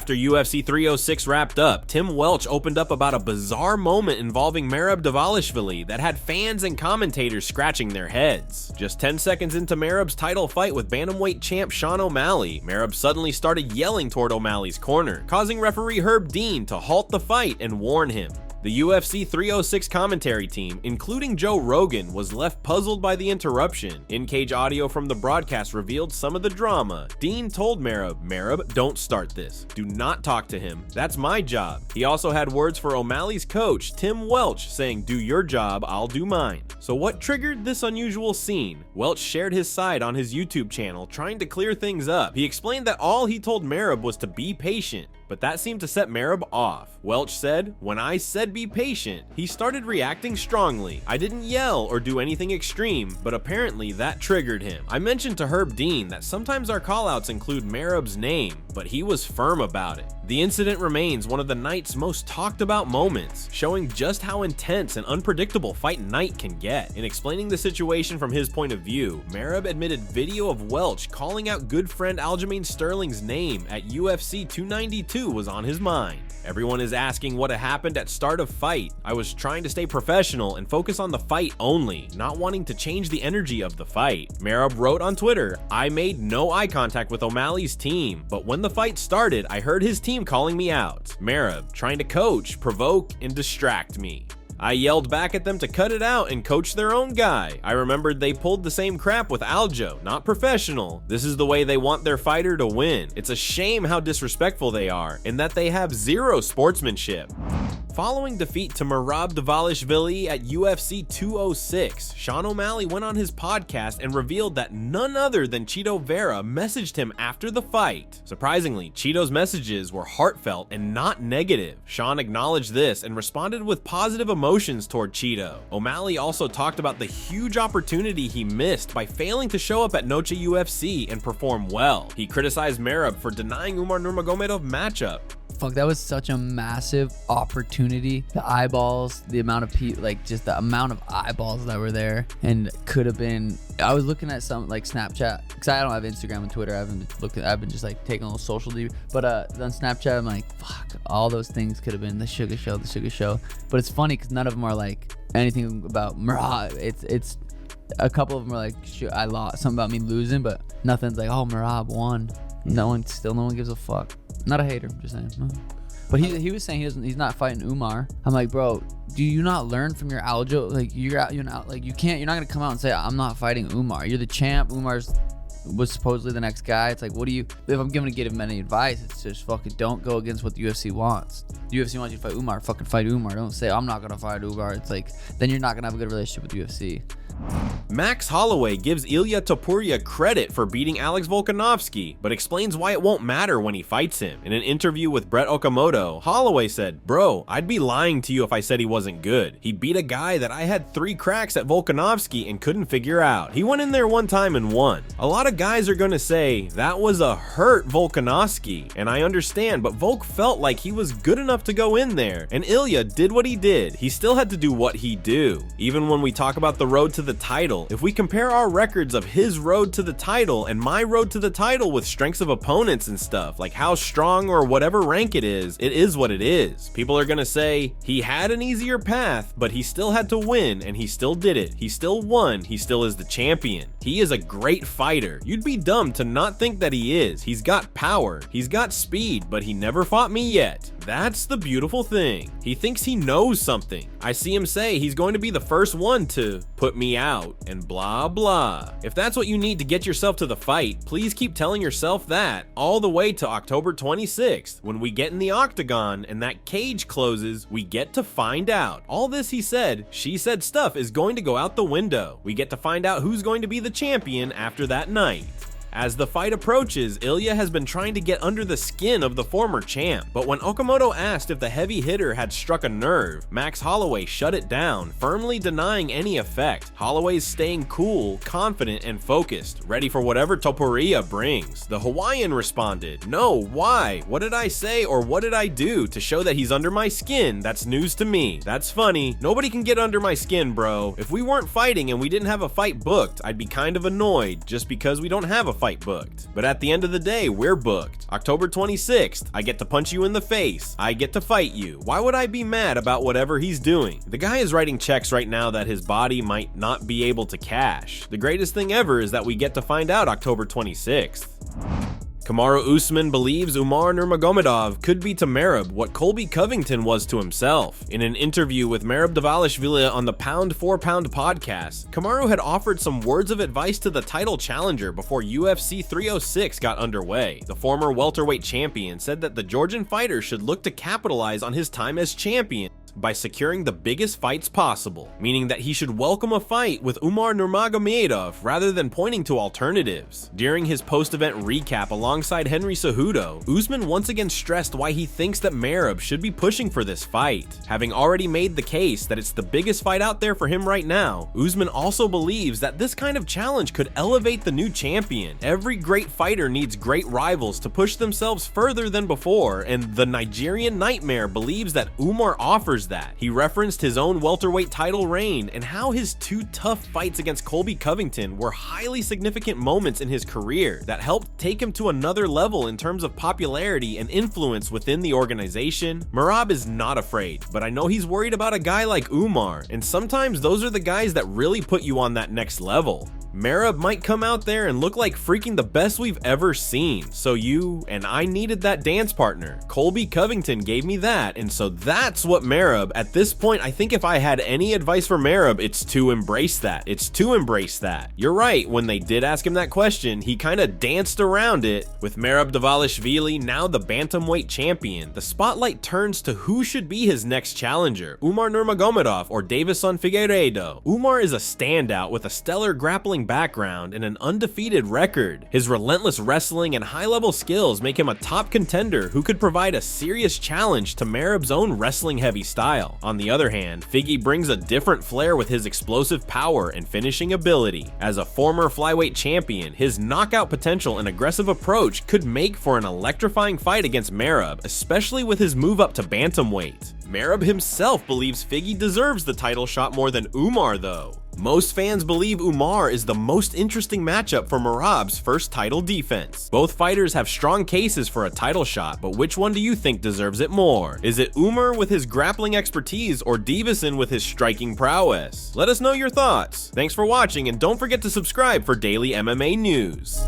After UFC 306 wrapped up, Tim Welch opened up about a bizarre moment involving Merab Dvalishvili that had fans and commentators scratching their heads. Just 10 seconds into Merab's title fight with bantamweight champ Sean O'Malley, Merab suddenly started yelling toward O'Malley's corner, causing referee Herb Dean to halt the fight and warn him. The UFC 306 commentary team, including Joe Rogan, was left puzzled by the interruption. In-cage audio from the broadcast revealed some of the drama. Dean told Merab, don't start this. Do not talk to him. That's my job. He also had words for O'Malley's coach, Tim Welch, saying, do your job, I'll do mine. So what triggered this unusual scene? Welch shared his side on his YouTube channel, trying to clear things up. He explained that all he told Merab was to be patient, but that seemed to set Merab off. Welch said, when I said be patient, he started reacting strongly. I didn't yell or do anything extreme, but apparently that triggered him. I mentioned to Herb Dean that sometimes our callouts include Merab's name, but he was firm about it. The incident remains one of the night's most talked about moments, showing just how intense and unpredictable Fight Night can get. In explaining the situation from his point of view, Merab admitted video of Welch calling out good friend Aljamain Sterling's name at UFC 292 was on his mind. Everyone is asking what had happened at start of fight. I was trying to stay professional and focus on the fight only, not wanting to change the energy of the fight. Merab wrote on Twitter, I made no eye contact with O'Malley's team, but when the fight started, I heard his team calling me out. Merab, trying to coach, provoke, and distract me. I yelled back at them to cut it out and coach their own guy. I remembered they pulled the same crap with Aljo, not professional. This is the way they want their fighter to win. It's a shame how disrespectful they are and that they have zero sportsmanship. Following defeat to Merab Dvalishvili at UFC 206, Sean O'Malley went on his podcast and revealed that none other than Chito Vera messaged him after the fight. Surprisingly, Chito's messages were heartfelt and not negative. Sean acknowledged this and responded with positive emotions toward Chito. O'Malley also talked about the huge opportunity he missed by failing to show up at Noche UFC and perform well. He criticized Merab for denying Umar Nurmagomedov matchup. Fuck, that was such a massive opportunity. The eyeballs, the amount of people, like just the amount of eyeballs that were there, and could have been. I was looking at some like Snapchat, because I don't have Instagram and Twitter. I've been just like taking a little social deep. But on Snapchat, I'm like, fuck, all those things could have been the Sugar Show. But it's funny because none of them are like anything about Merab. It's a couple of them are like, I lost, something about me losing, but nothing's like, oh, Merab won. No one gives a fuck. Not a hater, I'm just saying. No. But he was saying he's not fighting Umar. I'm like, bro, do you not learn from your Aljo? Like you're not gonna come out and say I'm not fighting Umar. You're the champ. Umar's was supposedly the next guy. It's like, what do you? If I'm gonna give him any advice, it's just fucking don't go against what the UFC wants. The UFC wants you to fight Umar. Fucking fight Umar. Don't say I'm not gonna fight Umar. It's like then you're not gonna have a good relationship with the UFC. Max Holloway gives Ilia Topuria credit for beating Alex Volkanovski, but explains why it won't matter when he fights him. In an interview with Brett Okamoto, Holloway said, bro, I'd be lying to you if I said he wasn't good. He beat a guy that I had 3 cracks at Volkanovski and couldn't figure out. He went in there one time and won. A lot of guys are gonna say, that was a hurt Volkanovski, and I understand, but Volk felt like he was good enough to go in there, and Ilia did what he did. He still had to do what he do. Even when we talk about the road to the title, if we compare our records of his road to the title and my road to the title with strengths of opponents and stuff, like how strong or whatever rank it is what it is. People are gonna say, he had an easier path, but he still had to win, and he still did it. He still won. He still is the champion. He is a great fighter. You'd be dumb to not think that he is. He's got power. He's got speed, but he never fought me yet. That's the beautiful thing. He thinks he knows something. I see him say he's going to be the first one to put me out and blah blah. If that's what you need to get yourself to the fight, please keep telling yourself that all the way to October 26th. When we get in the octagon and that cage closes, we get to find out. All this he said, she said stuff is going to go out the window. We get to find out who's going to be the champion after that night. As the fight approaches, Ilia has been trying to get under the skin of the former champ, but when Okamoto asked if the heavy hitter had struck a nerve, Max Holloway shut it down, firmly denying any effect. Holloway's staying cool, confident, and focused, ready for whatever Topuria brings. The Hawaiian responded, "No, why? What did I say or what did I do to show that he's under my skin? That's news to me. That's funny. Nobody can get under my skin, bro. If we weren't fighting and we didn't have a fight booked, I'd be kind of annoyed just because we don't have a fight fight booked. But at the end of the day, we're booked. October 26th, I get to punch you in the face. I get to fight you. Why would I be mad about whatever he's doing? The guy is writing checks right now that his body might not be able to cash. The greatest thing ever is that we get to find out October 26th. Kamaru Usman believes Umar Nurmagomedov could be to Merab what Colby Covington was to himself. In an interview with Merab Dvalishvili on the Pound for Pound podcast, Kamaru had offered some words of advice to the title challenger before UFC 306 got underway. The former welterweight champion said that the Georgian fighter should look to capitalize on his time as champion by securing the biggest fights possible, meaning that he should welcome a fight with Umar Nurmagomedov rather than pointing to alternatives. During his post-event recap alongside Henry Cejudo, Usman once again stressed why he thinks that Merab should be pushing for this fight. Having already made the case that it's the biggest fight out there for him right now, Usman also believes that this kind of challenge could elevate the new champion. Every great fighter needs great rivals to push themselves further than before, and the Nigerian Nightmare believes that Umar offers that. He referenced his own welterweight title reign and how his two tough fights against Colby Covington were highly significant moments in his career that helped take him to another level in terms of popularity and influence within the organization. Merab is not afraid, but I know he's worried about a guy like Umar, and sometimes those are the guys that really put you on that next level. Merab might come out there and look like freaking the best we've ever seen, so you and I needed that dance partner. Colby Covington gave me that, and so that's what Merab, at this point, I think if I had any advice for Merab, it's to embrace that. It's to embrace that. You're right, when they did ask him that question, he kind of danced around it. With Merab Dvalishvili now the bantamweight champion, the spotlight turns to who should be his next challenger, Umar Nurmagomedov or Davison Figueiredo. Umar is a standout with a stellar grappling background and an undefeated record. His relentless wrestling and high-level skills make him a top contender who could provide a serious challenge to Merab's own wrestling-heavy style. On the other hand, Figgy brings a different flair with his explosive power and finishing ability. As a former flyweight champion, his knockout potential and aggressive approach could make for an electrifying fight against Merab, especially with his move up to bantamweight. Merab himself believes Figgy deserves the title shot more than Umar though. Most fans believe Umar is the most interesting matchup for Merab's first title defense. Both fighters have strong cases for a title shot, but which one do you think deserves it more? Is it Umar with his grappling expertise or Davison with his striking prowess? Let us know your thoughts. Thanks for watching, and don't forget to subscribe for daily MMA news.